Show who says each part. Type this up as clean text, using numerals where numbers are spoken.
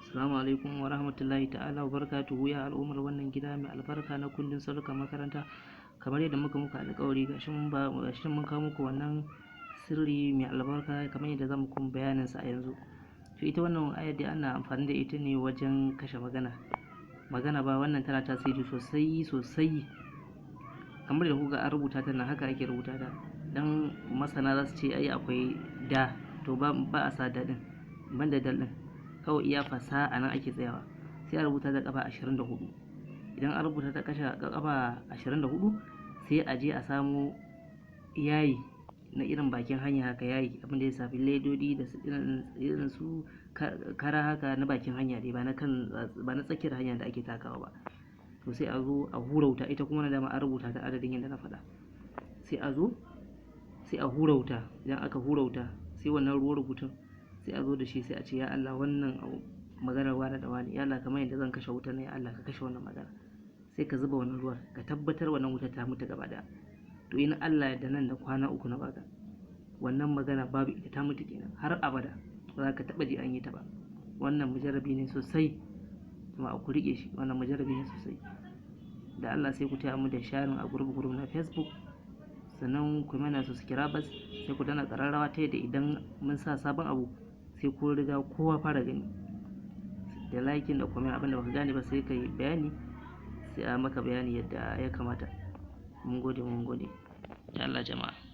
Speaker 1: Assalamu alaikum wa rahmatullahi ta'ala wa barakatuhu ya al'ummar wannan gida mai albarka na kundin sarukan makaranta. Kamar yadda muka alƙawari gashi mun kawo muku wannan sirri mai albarka kamar yadda zamu kuma bayanin sa a yanzu. To ita wannan ayar dai ana amfani da ita ne wajen kashe magana ba wannan tana tasiri sosai kamar da kuka an rubuta ta nan haka ake rubuta ta. Dan masana za su ce ai akwai da to ba a sa da din banda dal din kawai iya fasaha nan ake tsayawa sai a rubuta ta kafa 24. Idan an rubuta ta kafa 24 sai a je a samu yayi na irin bakin hanya haka yayi abinda ya shafi ledodi da irin su kara haka na bakin hanya dai ba na tsakiyar hanya da ake takawa ba. To sai a zo a hura wuta, ita kuma na dama an rubuta ta adadin yadda na faɗa. Sai a zo sai a hura wuta, idan aka hura wuta sai wannan ruwan rubutun sai a zo da shi sai a ce ya Allah wannan maganar wani da wani, ya Allah kamar yadda zan kashe wutar ne ya Allah ka kashe wannan magana. Sai ka zuba wannan ruwan ka tabbatar wannan wutar ta mutu gaba daya. To in Allah ya da nan da kwana 3 na baka wannan magana babu ita ta mutu kenan har abada ba za ka taba ji an yi ta ba. Wannan mujarrabi ne sosai kuma ku rike shi, wannan mujarrabi ne sosai. Da Allah sai ku taya mu da sharing a group na Facebook, sannan ku mana subscribers, sai ku dana kararrawa ta yadda idan mun sa sabon abu sai ku riga kowa fara gani. Da liking da comment abinda baka gane ba sai kai bayani sai a maka bayani yadda ya kamata. Mun gode ya Allah jama'a.